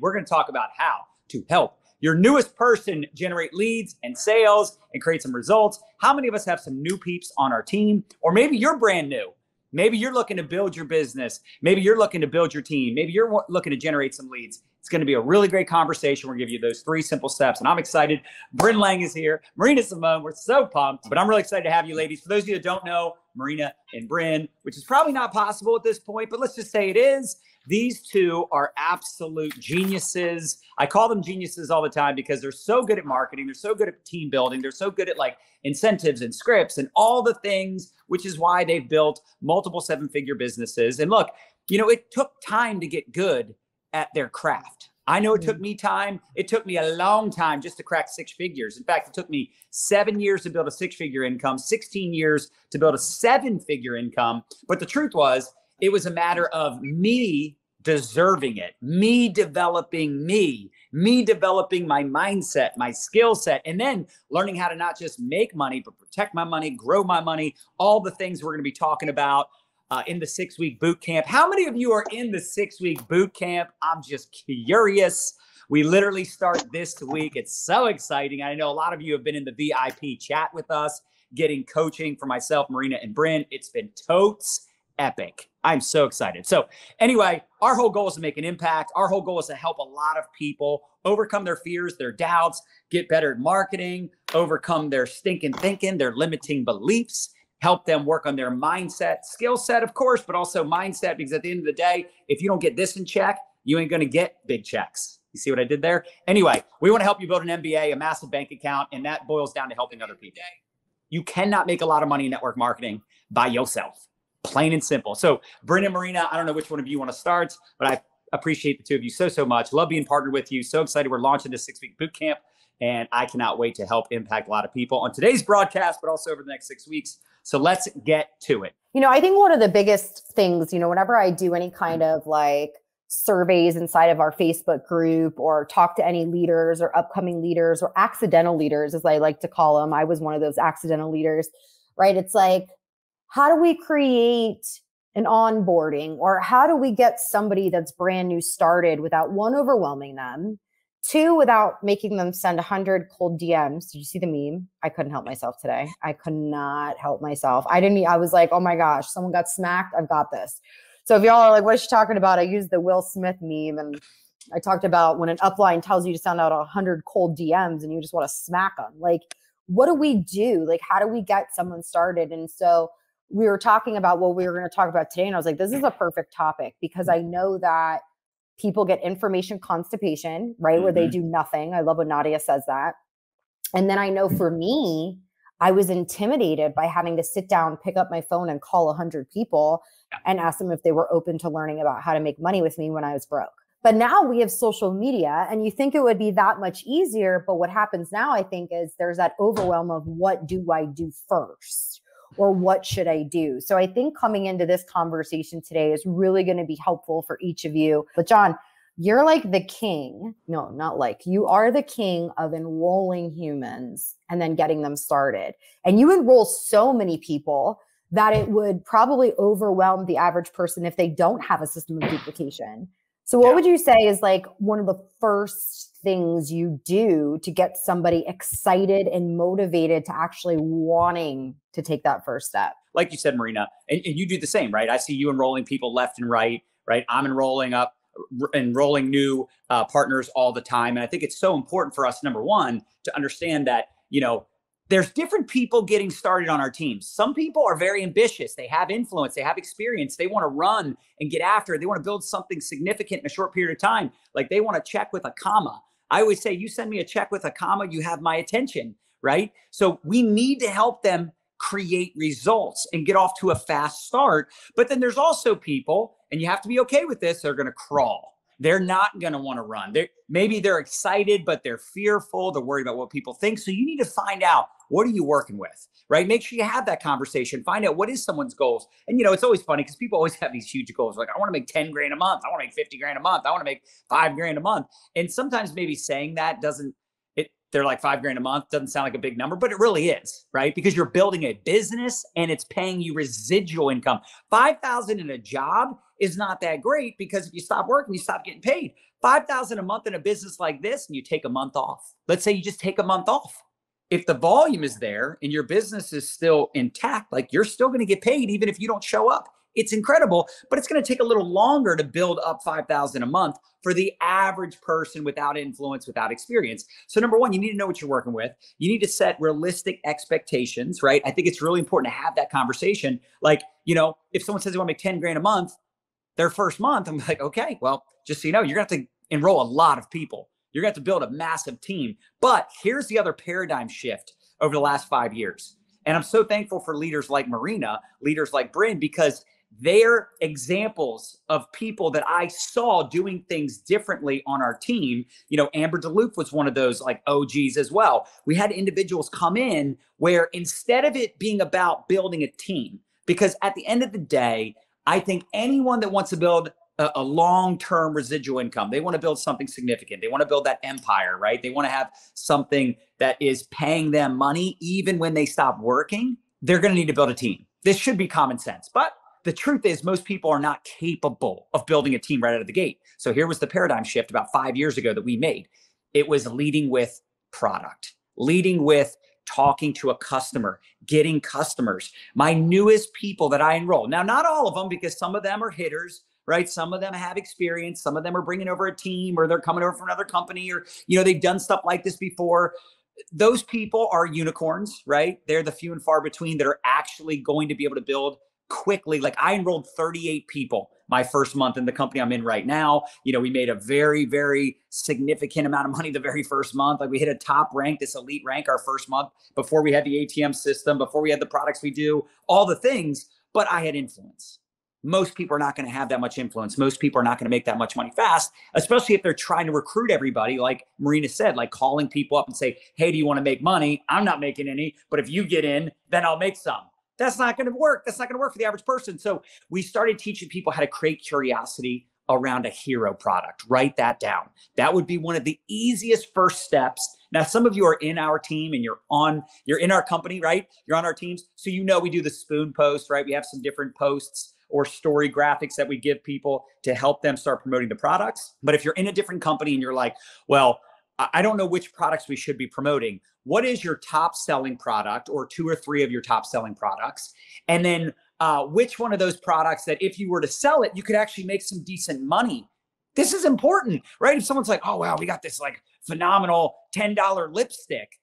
we're going to talk about how to help your newest person generate leads and sales and create some results. How many of us have some new peeps on our team? Or maybe you're brand new. Maybe you're looking to build your business. Maybe you're looking to build your team. Maybe you're looking to generate some leads. It's going to be a really great conversation. We're going to give you those 3 simple steps. And I'm excited. Bryn Lang is here. Marina Simone. We're so pumped. But I'm really excited to have you ladies. For those of you that don't know, Marina and Bryn, which is probably not possible at this point, but let's just say it is. These two are absolute geniuses. I call them geniuses all the time because they're so good at marketing. They're so good at team building. They're so good at like incentives and scripts and all the things, which is why they've built multiple 7-figure businesses. And look, you know, it took time to get good at their craft. I know it took me time. It took me a long time just to crack 6 figures. In fact, it took me 7 years to build a 6-figure income, 16 years to build a 7-figure income. But the truth was, it was a matter of me deserving it, me developing me developing my mindset, my skill set, and then learning how to not just make money, but protect my money, grow my money, all the things we're going to be talking about in the 6-week boot camp. How many of you are in the 6-week boot camp? I'm just curious. We literally start this week. It's so exciting. I know a lot of you have been in the VIP chat with us, getting coaching for myself, Marina, and Bryn. It's been totes epic. I'm so excited. So anyway, our whole goal is to make an impact. Our whole goal is to help a lot of people overcome their fears, their doubts, get better at marketing, overcome their stinking thinking, their limiting beliefs, help them work on their mindset, skill set, of course, but also mindset, because at the end of the day, if you don't get this in check, you ain't going to get big checks. You see what I did there? Anyway, we want to help you build an MBA, a massive bank account, and that boils down to helping other people. You cannot make a lot of money in network marketing by yourself. Plain and simple. So Bryn and Marina, I don't know which one of you want to start, but I appreciate the two of you so much. Love being partnered with you. So excited. We're launching this 6-week boot camp, and I cannot wait to help impact a lot of people on today's broadcast, but also over the next 6 weeks. So let's get to it. You know, I think one of the biggest things, you know, whenever I do any kind of like surveys inside of our Facebook group or talk to any leaders or upcoming leaders or accidental leaders, as I like to call them, I was one of those accidental leaders, right? It's like, how do we create an onboarding, or how do we get somebody that's brand new started without, 1, overwhelming them, 2, without making them send 100 cold DMs? Did you see the meme? I couldn't help myself today. I could not help myself. I was like, oh my gosh, someone got smacked. I've got this. So if y'all are like, what is she talking about? I used the Will Smith meme, and I talked about when an upline tells you to send out 100 cold DMs and you just want to smack them. Like, what do we do? Like, how do we get someone started? And so we were talking about what we were going to talk about today. And I was like, this is a perfect topic, because I know that people get information constipation, right? Where they do nothing. I love when Nadya says that. And then I know for me, I was intimidated by having to sit down, pick up my phone and call 100 people and ask them if they were open to learning about how to make money with me when I was broke. But now we have social media, and you think it would be that much easier. But what happens now, I think, is there's that overwhelm of what do I do first? Or what should I do? So I think coming into this conversation today is really going to be helpful for each of you. But John, you're like the king. No, not like. You are the king of enrolling humans and then getting them started. And you enroll so many people that it would probably overwhelm the average person if they don't have a system of duplication. So what would you say is like one of the first things you do to get somebody excited and motivated to actually wanting to take that first step? Like you said, Marina, and you do the same, right? I see you enrolling people left and right? I'm enrolling new partners all the time. And I think it's so important for us, number one, to understand that, you know, there's different people getting started on our teams. Some people are very ambitious. They have influence. They have experience. They want to run and get after it. They want to build something significant in a short period of time. Like they want to check with a comma. I always say, you send me a check with a comma, you have my attention, right? So we need to help them create results and get off to a fast start. But then there's also people, and you have to be okay with this, they're going to crawl. They're not going to want to run. Maybe they're excited, but they're fearful. They're worried about what people think. So you need to find out, what are you working with, right? Make sure you have that conversation. Find out what is someone's goals. And, you know, it's always funny because people always have these huge goals. Like, I want to make 10 grand a month. I want to make 50 grand a month. I want to make 5 grand a month. And sometimes maybe saying that they're like 5 grand a month doesn't sound like a big number, but it really is, right? Because you're building a business and it's paying you residual income. 5,000 in a job is not that great, because if you stop working, you stop getting paid. $5,000 a month in a business like this, and you take a month off. Let's say you just take a month off. If the volume is there and your business is still intact, like you're still going to get paid even if you don't show up. It's incredible, but it's going to take a little longer to build up $5,000 a month for the average person without influence, without experience. So number one, you need to know what you're working with. You need to set realistic expectations, right? I think it's really important to have that conversation. Like, if someone says they want to make 10 grand a month, their first month, I'm like, okay, well, just so you know, you're going to have to enroll a lot of people. You're going to have to build a massive team. But here's the other paradigm shift over the last 5 years. And I'm so thankful for leaders like Marina, leaders like Bryn, because they're examples of people that I saw doing things differently on our team. Amber DeLuke was one of those like OGs as well. We had individuals come in where instead of it being about building a team, because at the end of the day, I think anyone that wants to build a long-term residual income, they want to build something significant. They want to build that empire, right? They want to have something that is paying them money even when they stop working. They're going to need to build a team. This should be common sense. But the truth is most people are not capable of building a team right out of the gate. So here was the paradigm shift about 5 years ago that we made. It was leading with product, leading with talking to a customer, getting customers. My newest people that I enroll. Now, not all of them, because some of them are hitters, right? Some of them have experience. Some of them are bringing over a team, or they're coming over from another company, or, they've done stuff like this before. Those people are unicorns, right? They're the few and far between that are actually going to be able to build quickly. Like I enrolled 38 people my first month in the company I'm in right now. We made a very, very significant amount of money the very first month. Like we hit a top rank, this elite rank our first month before we had the ATM system, before we had the products we do, all the things, but I had influence. Most people are not going to have that much influence. Most people are not going to make that much money fast, especially if they're trying to recruit everybody. Like Marina said, like calling people up and say, hey, do you want to make money? I'm not making any, but if you get in, then I'll make some. That's not going to work. That's not going to work for the average person. So we started teaching people how to create curiosity around a hero product. Write that down. That would be one of the easiest first steps. Now, some of you are in our team and you're in our company, right? You're on our teams. So we do the spoon post, right? We have some different posts or story graphics that we give people to help them start promoting the products. But if you're in a different company and you're like, well, I don't know which products we should be promoting. What is your top selling product, or 2 or 3 of your top selling products? And then which one of those products that if you were to sell it, you could actually make some decent money? This is important, right? If someone's like, oh, wow, we got this like phenomenal $10 lipstick.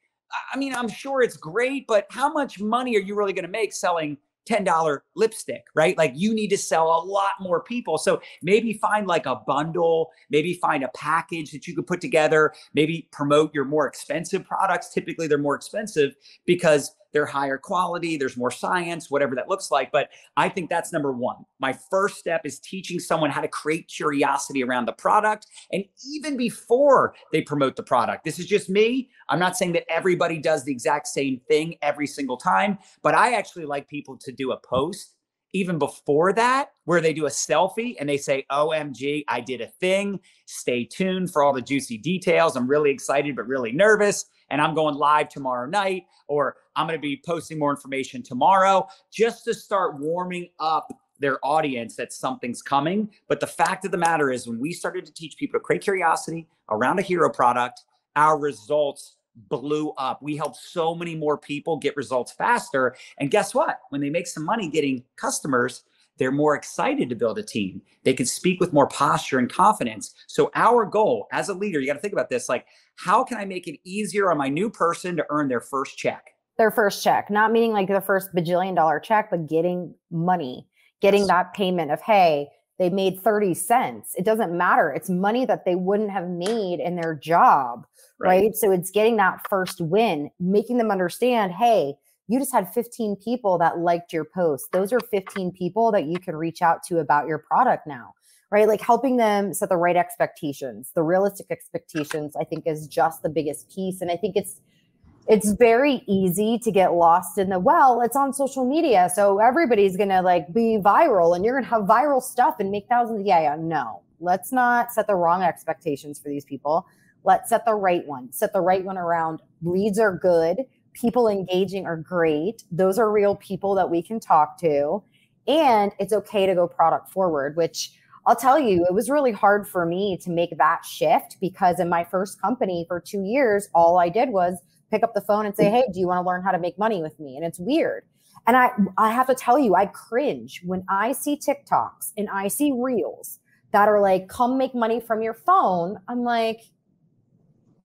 I mean, I'm sure it's great, but how much money are you really going to make selling $10 lipstick, right? Like you need to sell a lot more people. So maybe find like a bundle, maybe find a package that you could put together, maybe promote your more expensive products. Typically they're more expensive because they're higher quality, there's more science, whatever that looks like. But I think that's number one. My first step is teaching someone how to create curiosity around the product. And even before they promote the product, this is just me. I'm not saying that everybody does the exact same thing every single time, but I actually like people to do a post even before that, where they do a selfie and they say, OMG, I did a thing. Stay tuned for all the juicy details. I'm really excited, but really nervous. And I'm going live tomorrow night, or I'm going to be posting more information tomorrow, just to start warming up their audience that something's coming. But the fact of the matter is, when we started to teach people to create curiosity around a hero product, our results blew up. We helped so many more people get results faster. And guess what? When they make some money getting customers, they're more excited to build a team. They can speak with more posture and confidence. So our goal as a leader, you got to think about this, like, how can I make it easier on my new person to earn their first check? Their first check, not meaning like the first bajillion-dollar check, but getting money, getting that payment of, hey, they made 30 cents. It doesn't matter. It's money that they wouldn't have made in their job, right? So it's getting that first win, making them understand, hey, you just had 15 people that liked your post. Those are 15 people that you can reach out to about your product now, right? Like helping them set the right expectations, the realistic expectations, I think is just the biggest piece. And I think it's very easy to get lost in the, well, it's on social media, so everybody's going to like be viral and you're going to have viral stuff and make thousands. Yeah. No, let's not set the wrong expectations for these people. Let's set the right one. Set the right one around leads are good. People engaging are great. Those are real people that we can talk to. And it's okay to go product forward, which I'll tell you, it was really hard for me to make that shift because in my first company for 2 years, all I did was pick up the phone and say, hey, do you want to learn how to make money with me? And it's weird. And I have to tell you, I cringe when I see TikToks and I see reels that are like, come make money from your phone. I'm like,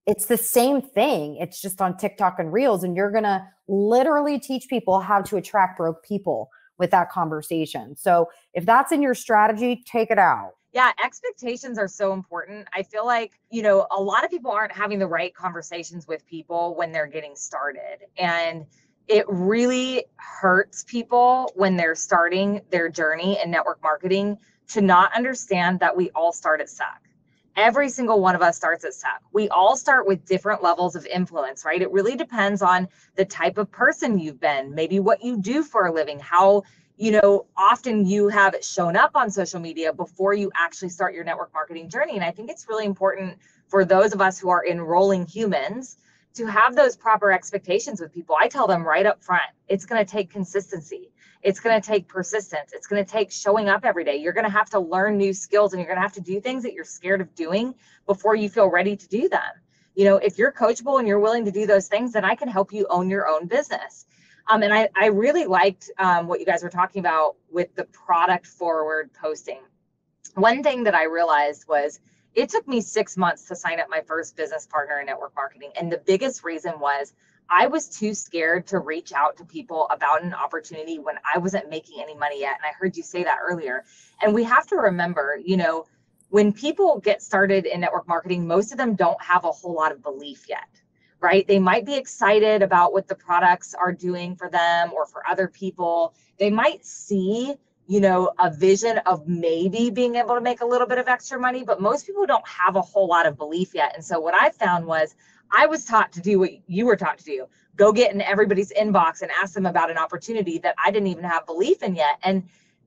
it's the same thing. It's just on TikTok and reels. And you're going to literally teach people how to attract broke people with that conversation. So if that's in your strategy, take it out. Yeah, expectations are so important. I feel like, you know, a lot of people aren't having the right conversations with people when they're getting started. And it really hurts people when they're starting their journey in network marketing to not understand that we all start at suck. Every single one of us starts at suck. We all start with different levels of influence, right? It really depends on the type of person you've been, maybe what you do for a living, how, you know, often you have shown up on social media before you actually start your network marketing journey. And I think it's really important for those of us who are enrolling humans to have those proper expectations with people. I tell them right up front, it's going to take consistency. It's going to take persistence. It's going to take showing up every day. You're going to have to learn new skills and you're going to have to do things that you're scared of doing before you feel ready to do them. You know, if you're coachable and you're willing to do those things, then I can help you own your own business. And I really liked what you guys were talking about with the product forward posting. One thing that I realized was it took me 6 months to sign up my first business partner in network marketing. And the biggest reason was I was too scared to reach out to people about an opportunity when I wasn't making any money yet. And I heard you say that earlier. And we have to remember, you know, when people get started in network marketing, most of them don't have a whole lot of belief yet, right? They might be excited about what the products are doing for them or for other people. They might see, you know, a vision of maybe being able to make a little bit of extra money, but most people don't have a whole lot of belief yet. And so what I found was I was taught to do what you were taught to do. Go get in everybody's inbox and ask them about an opportunity that I didn't even have belief in yet. And,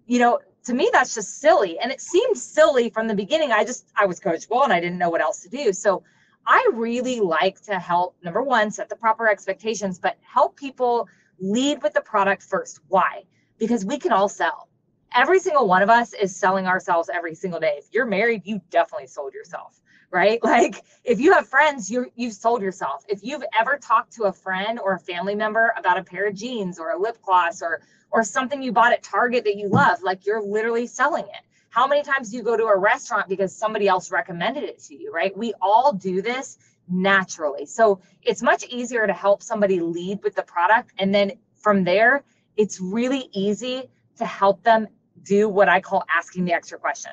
you know, to me, that's just silly. And it seemed silly from the beginning. I was coachable and I didn't know what else to do. So I really like to help, number one, set the proper expectations, but help people lead with the product first. Why? Because we can all sell. Every single one of us is selling ourselves every single day. If you're married, you definitely sold yourself, right? Like if you have friends, you've sold yourself. If you've ever talked to a friend or a family member about a pair of jeans or a lip gloss or something you bought at Target that you love, like you're literally selling it. How many times do you go to a restaurant because somebody else recommended it to you, right? We all do this naturally. So it's much easier to help somebody lead with the product. And then from there, it's really easy to help them do what I call asking the extra question.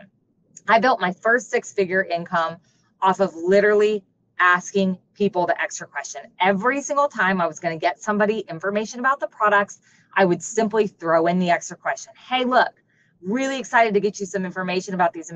I built my first 6-figure income off of literally asking people the extra question. Every single time I was going to get somebody information about the products, I would simply throw in the extra question. Hey, look, really excited to get you some information about these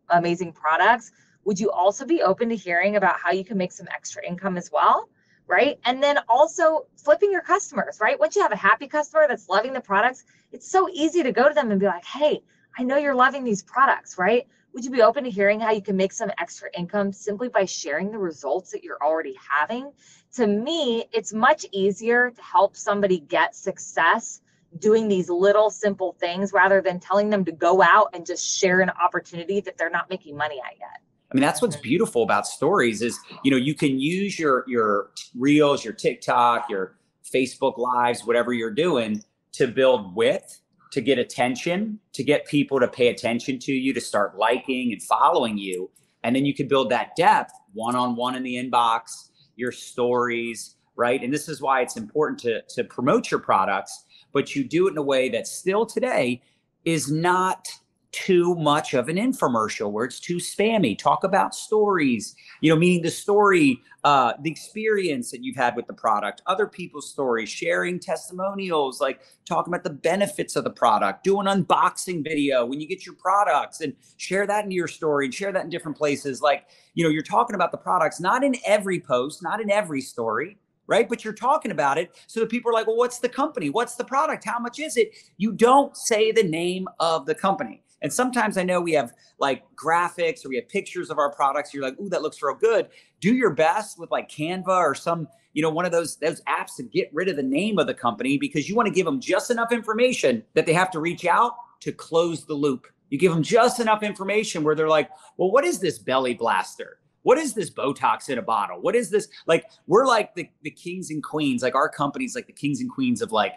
amazing products. Would you also be open to hearing about how you can make some extra income as well? Right? And then also flipping your customers, right? Once you have a happy customer that's loving the products, it's so easy to go to them and be like, hey, I know you're loving these products, right? Would you be open to hearing how you can make some extra income simply by sharing the results that you're already having? To me, it's much easier to help somebody get success doing these little simple things rather than telling them to go out and just share an opportunity that they're not making money at yet. I mean, that's what's beautiful about stories is, you know, you can use your reels, your TikTok, your Facebook lives, whatever you're doing to build width, to get attention, to get people to pay attention to you, to start liking and following you. And then you can build that depth one-on-one in the inbox, your stories, right? And this is why it's important to promote your products, but you do it in a way that still today is not too much of an infomercial where it's too spammy. Talk about stories, you know, meaning the story, the experience that you've had with the product, other people's stories, sharing testimonials, like talking about the benefits of the product, do an unboxing video when you get your products and share that into your story and share that in different places. Like, you know, you're talking about the products, not in every post, not in every story, right? But you're talking about it so that people are like, well, what's the company? What's the product? How much is it? You don't say the name of the company. And sometimes I know we have like graphics or we have pictures of our products. You're like, ooh, that looks real good. Do your best with like Canva or some, you know, one of those apps to get rid of the name of the company because you want to give them just enough information that they have to reach out to close the loop. You give them just enough information where they're like, well, what is this belly blaster? What is this Botox in a bottle? What is this? Like, we're like the kings and queens, like our company's like the kings and queens of like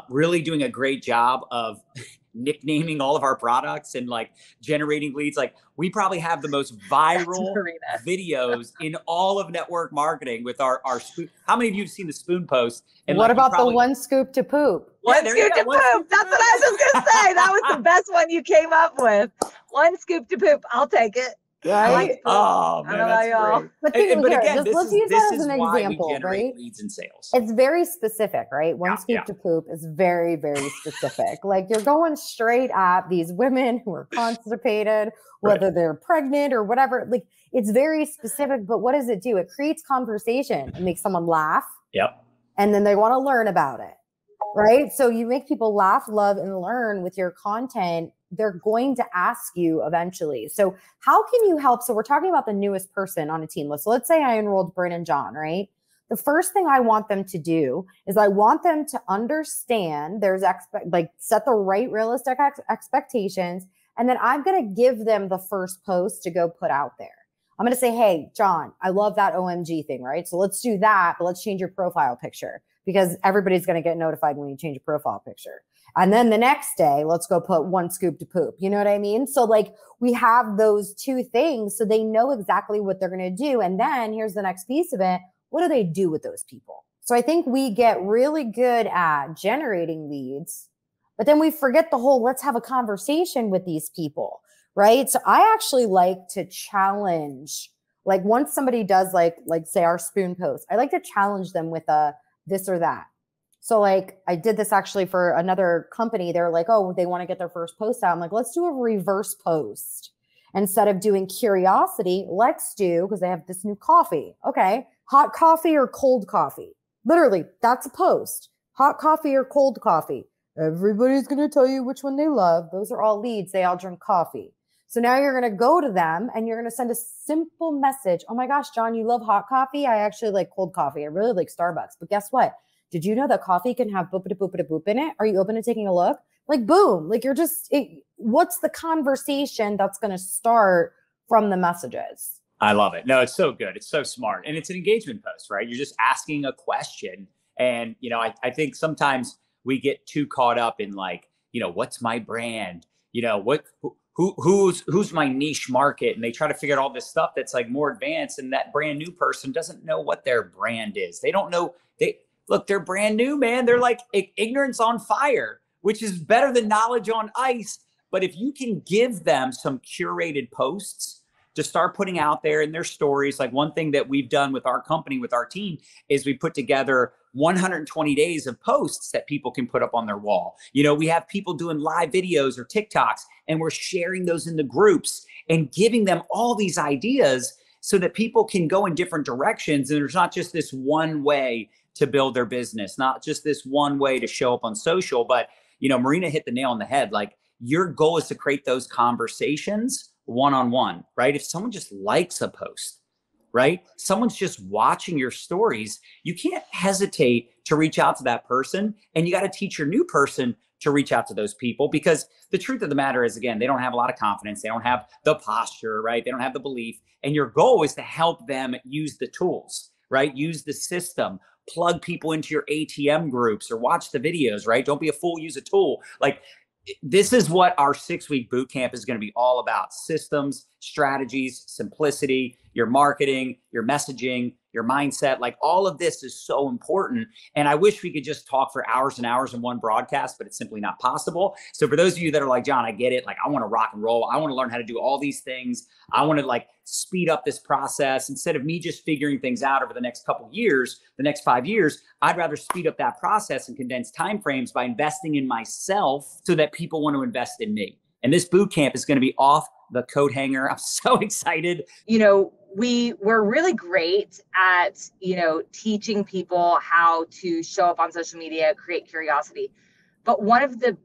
really doing a great job of nicknaming all of our products and like generating leads. Like, we probably have the most viral videos in all of network marketing with our spoon. How many of you have seen the spoon post? And what like, about the one scoop to poop? One scoop to poop. That's what I was just going to say. That was the best one you came up with. One scoop to poop. I'll take it. Right? Oh, man, that's great. But again, let's use that as an example, right? Leads and sales. It's very specific, right? One scoop to poop is very, very specific. Like, you're going straight at these women who are constipated, whether they're pregnant or whatever. Like, it's very specific, but what does it do? It creates conversation. It makes someone laugh. Yep. And then they want to learn about it, right? So you make people laugh, love, and learn with your content. They're going to ask you eventually. So how can you help? So we're talking about the newest person on a team. So let's say I enrolled Bryn and John, right? The first thing I want them to do is I want them to understand set the right realistic expectations. And then I'm going to give them the first post to go put out there. I'm going to say, hey, John, I love that OMG thing, right? So let's do that, but let's change your profile picture, because everybody's going to get notified when you change your profile picture. And then the next day, let's go put one scoop to poop. You know what I mean? So like, we have those two things so they know exactly what they're going to do. And then here's the next piece of it. What do they do with those people? So I think we get really good at generating leads, but then we forget the whole, let's have a conversation with these people, right? So I actually like to challenge, like once somebody does like say our spoon post, I like to challenge them with a this or that. So like I did this actually for another company. They're like, oh, they want to get their first post out. I'm like, let's do a reverse post. Instead of doing curiosity, let's do, because they have this new coffee. Okay. Hot coffee or cold coffee? Literally, that's a post. Hot coffee or cold coffee? Everybody's going to tell you which one they love. Those are all leads. They all drink coffee. So now you're going to go to them and you're going to send a simple message. Oh my gosh, John, you love hot coffee? I actually like cold coffee. I really like Starbucks. But guess what? Did you know that coffee can have boop-a-boop-a-boop in it? Are you open to taking a look? Like, boom. Like, what's the conversation that's going to start from the messages? I love it. No, it's so good. It's so smart. And it's an engagement post, right? You're just asking a question. And, I think sometimes we get too caught up in like, what's my brand? Who's my niche market? And they try to figure out all this stuff that's like more advanced. And that brand new person doesn't know what their brand is. They don't know. Look, they're brand new, man. They're like ignorance on fire, which is better than knowledge on ice. But if you can give them some curated posts to start putting out there in their stories, like one thing that we've done with our company, with our team, is we put together 120 days of posts that people can put up on their wall. We have people doing live videos or TikToks, and we're sharing those in the groups and giving them all these ideas so that people can go in different directions. And there's not just this one way to build their business, not just this one way to show up on social. But, Marina hit the nail on the head. Like, your goal is to create those conversations one-on-one, right? If someone just likes a post, right? Someone's just watching your stories, you can't hesitate to reach out to that person. And you got to teach your new person to reach out to those people, because the truth of the matter is, again, they don't have a lot of confidence. They don't have the posture, right? They don't have the belief. And your goal is to help them use the tools, right? Use the system, plug people into your ATM groups or watch the videos, right? Don't be a fool, use a tool. Like, this is what our 6-week boot camp is going to be all about: systems, strategies, simplicity, your marketing, your messaging, your mindset. Like, all of this is so important. And I wish we could just talk for hours and hours in one broadcast, but it's simply not possible. So for those of you that are like, John, I get it. Like, I want to rock and roll. I want to learn how to do all these things. I want to like speed up this process. Instead of me just figuring things out over the next couple years, the next 5 years, I'd rather speed up that process and condense timeframes by investing in myself so that people want to invest in me. And this boot camp is going to be off the coat hanger. I'm so excited. We're really great at, teaching people how to show up on social media, create curiosity. But one of the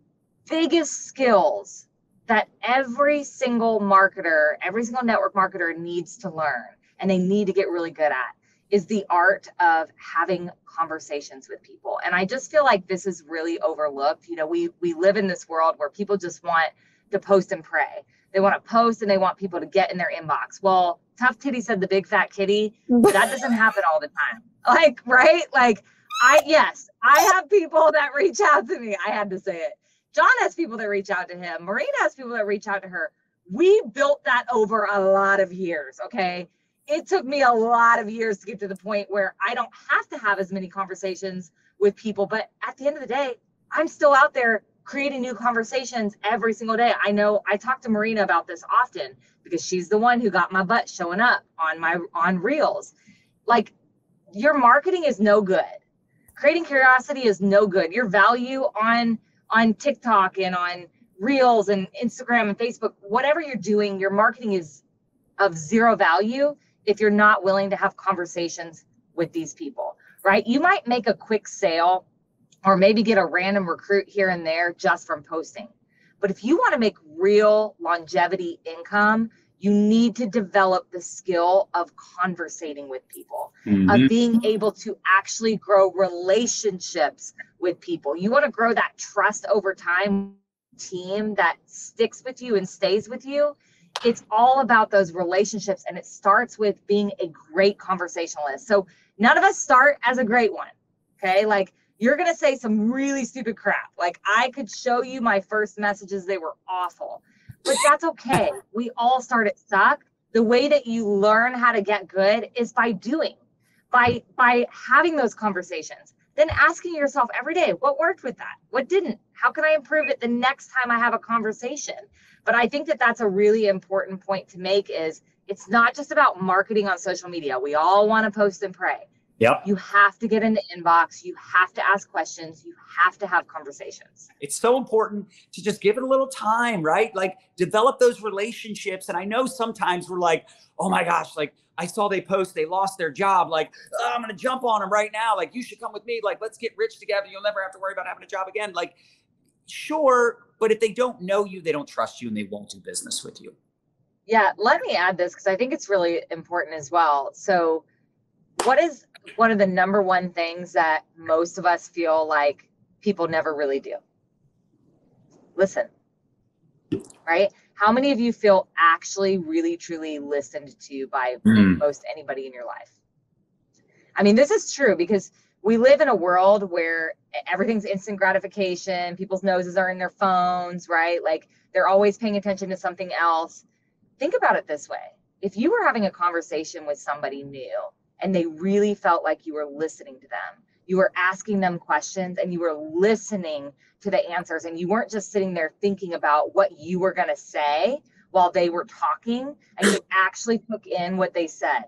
biggest skills that every single marketer, every single network marketer needs to learn, and they need to get really good at, is the art of having conversations with people. And I just feel like this is really overlooked. We live in this world where people just want to post and pray. They want to post and they want people to get in their inbox. Well, Tough Titty said the big fat kitty. That doesn't happen all the time. Like, right? Like, I have people that reach out to me. I had to say it. John has people that reach out to him. Marina has people that reach out to her. We built that over a lot of years, okay? It took me a lot of years to get to the point where I don't have to have as many conversations with people. But at the end of the day, I'm still out there creating new conversations every single day. I know I talk to Marina about this often because she's the one who got my butt showing up on Reels. Like, your marketing is no good. Creating curiosity is no good. Your value on TikTok and on Reels and Instagram and Facebook, whatever you're doing, your marketing is of zero value if you're not willing to have conversations with these people, right? You might make a quick sale or maybe get a random recruit here and there just from posting. But if you want to make real longevity income, you need to develop the skill of conversating with people, of being able to actually grow relationships with people. You want to grow that trust over time, team that sticks with you and stays with you. It's all about those relationships, and it starts with being a great conversationalist. So none of us start as a great one, okay? Like, you're going to say some really stupid crap. Like, I could show you my first messages. They were awful, but that's okay. We all start at suck. The way that you learn how to get good is by doing, by having those conversations, then asking yourself every day, what worked with that? What didn't? How can I improve it the next time I have a conversation? But I think that that's a really important point to make, is it's not just about marketing on social media. We all want to post and pray. Yep. You have to get in the inbox. You have to ask questions. You have to have conversations. It's so important to just give it a little time, right? Like, develop those relationships. And I know sometimes we're like, oh my gosh, like, I saw they post, they lost their job. Like, oh, I'm going to jump on them right now. Like, you should come with me. Like, let's get rich together. You'll never have to worry about having a job again. Like, sure. But if they don't know you, they don't trust you, and they won't do business with you. Yeah. Let me add this, because I think it's really important as well. So what is one of the number one things that most of us feel like people never really do? Listen, right? How many of you feel actually really, truly listened to by most anybody in your life? I mean, this is true because we live in a world where everything's instant gratification. People's noses are in their phones, right? Like, they're always paying attention to something else. Think about it this way. If you were having a conversation with somebody new and they really felt like you were listening to them, you were asking them questions and you were listening to the answers, and you weren't just sitting there thinking about what you were going to say while they were talking, and you actually took in what they said,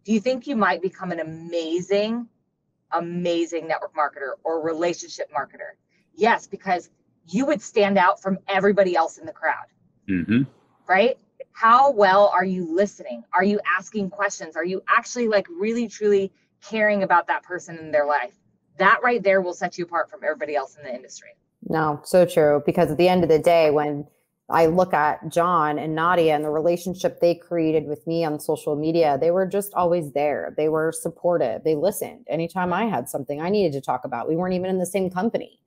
do you think you might become an amazing network marketer or relationship marketer? Yes, because you would stand out from everybody else in the crowd, right? How well are you listening? Are you asking questions? Are you actually, like, really, truly caring about that person in their life? That right there will set you apart from everybody else in the industry. No, so true. Because at the end of the day, when I look at John and Nadya and the relationship they created with me on social media, they were just always there. They were supportive. They listened. Anytime I had something I needed to talk about, we weren't even in the same company,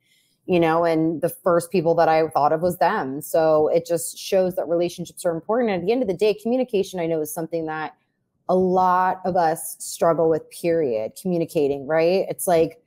you know, and the first people that I thought of was them. So it just shows that relationships are important. And at the end of the day, communication, I know, is something that a lot of us struggle with, period. Communicating, right? It's like,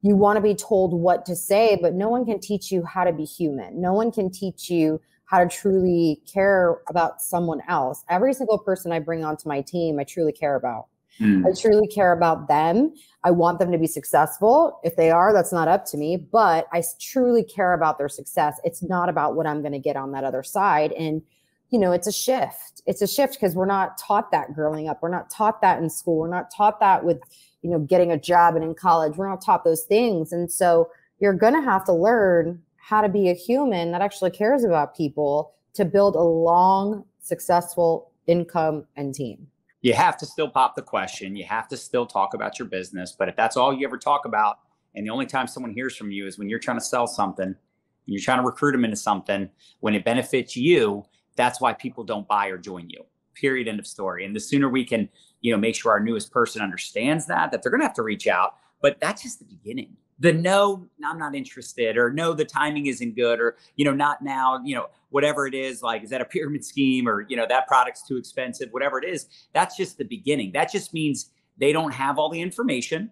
you want to be told what to say, but no one can teach you how to be human. No one can teach you how to truly care about someone else. Every single person I bring onto my team, I truly care about. I truly care about them. I want them to be successful. If they are, that's not up to me, but I truly care about their success. It's not about what I'm going to get on that other side. And, you know, it's a shift. It's a shift because we're not taught that growing up. We're not taught that in school. We're not taught that with, you know, getting a job and in college. We're not taught those things. And so you're going to have to learn how to be a human that actually cares about people to build a long, successful income and team. You have to still pop the question. You have to still talk about your business. But if that's all you ever talk about, and the only time someone hears from you is when you're trying to sell something, and you're trying to recruit them into something, when it benefits you, that's why people don't buy or join you. Period. End of story. And the sooner we can, you know, make sure our newest person understands that they're going to have to reach out. But that's just the beginning. The no, I'm not interested, or no, the timing isn't good, or, not now, whatever it is, like, is that a pyramid scheme, or, that product's too expensive, whatever it is, that's just the beginning. That just means they don't have all the information.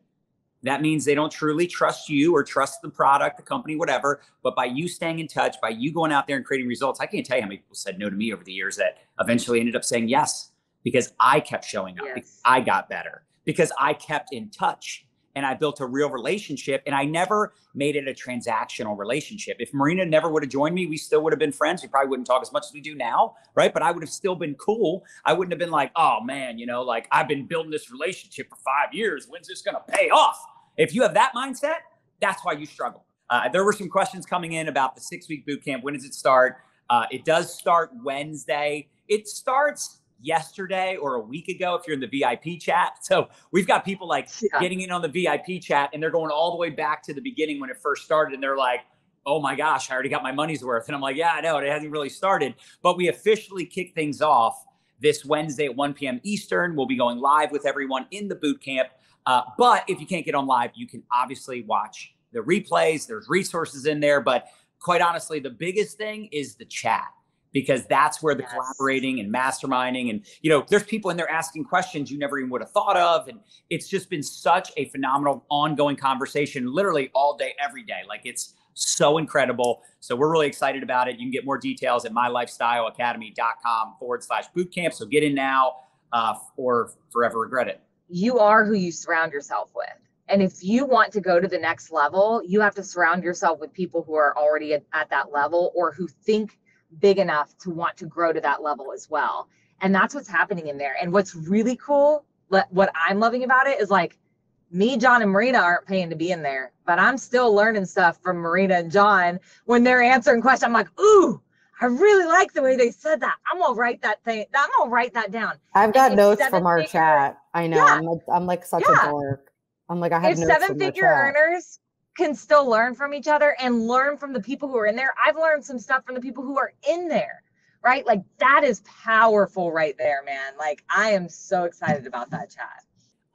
That means they don't truly trust you or trust the product, the company, whatever. But by you staying in touch, by you going out there and creating results, I can't tell you how many people said no to me over the years that eventually ended up saying yes, because I kept showing up, because I got better, because I kept in touch. And I built a real relationship, and I never made it a transactional relationship. If Marina never would have joined me, we still would have been friends. We probably wouldn't talk as much as we do now, right? But I would have still been cool. I wouldn't have been like, oh man, like, I've been building this relationship for 5 years. When's this going to pay off? If you have that mindset, that's why you struggle. There were some questions coming in about the 6-week boot camp. When does it start? It does start Wednesday. It starts yesterday or a week ago if you're in the VIP chat. So we've got people getting in on the VIP chat, and they're going all the way back to the beginning when it first started. And they're like, oh my gosh, I already got my money's worth. And I'm like, yeah, I know, it hasn't really started. But we officially kick things off this Wednesday at 1 p.m. Eastern. We'll be going live with everyone in the boot camp. But if you can't get on live, you can obviously watch the replays. There's resources in there. But quite honestly, the biggest thing is the chat, because that's where the collaborating and masterminding, and, there's people in there asking questions you never even would have thought of. And it's just been such a phenomenal ongoing conversation, literally all day, every day. Like, it's so incredible. So we're really excited about it. You can get more details at mylifestyleacademy.com/bootcamp. So get in now or forever regret it. You are who you surround yourself with. And if you want to go to the next level, you have to surround yourself with people who are already at that level, or who think big enough to want to grow to that level as well. And that's what's happening in there. And what's really cool, what I'm loving about it, is like, me, John, and Marina aren't paying to be in there, but I'm still learning stuff from Marina and John when they're answering questions. I'm like, ooh, I really like the way they said that. I'm gonna write that thing. I'm gonna write that down. I've got notes from our chat. I know. Yeah. I'm like such a dork. I'm like, I have notes from the chat. If 7-figure earners can still learn from each other and learn from the people who are in there, I've learned some stuff from the people who are in there, right? Like, that is powerful right there, man. Like, I am so excited about that chat.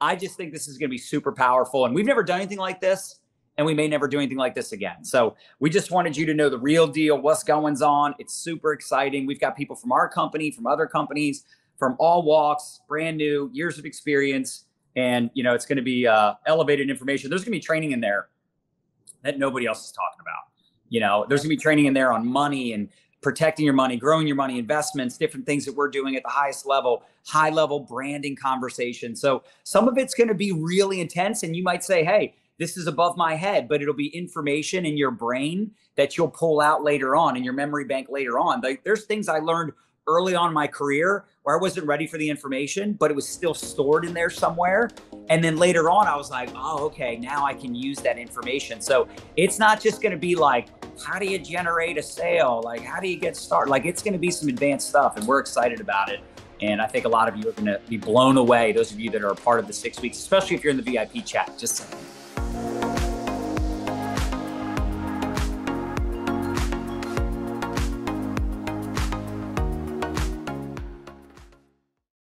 I just think this is going to be super powerful, and we've never done anything like this, and we may never do anything like this again. So we just wanted you to know the real deal, what's going on. It's super exciting. We've got people from our company, from other companies, from all walks, brand new, years of experience. And, it's going to be elevated information. There's going to be training in there that nobody else is talking about. There's going to be training in there on money and protecting your money, growing your money, investments, different things that we're doing at the highest level, high level branding conversation. So some of it's going to be really intense, and you might say, hey, this is above my head, but it'll be information in your brain that you'll pull out later on in your memory bank later on. There's things I learned early on in my career where I wasn't ready for the information, but it was still stored in there somewhere. And then later on, I was like, oh, okay, now I can use that information. So it's not just going to be like, how do you generate a sale? Like, how do you get started? Like, it's going to be some advanced stuff, and we're excited about it. And I think a lot of you are going to be blown away, those of you that are a part of the 6 weeks, especially if you're in the VIP chat. Just saying.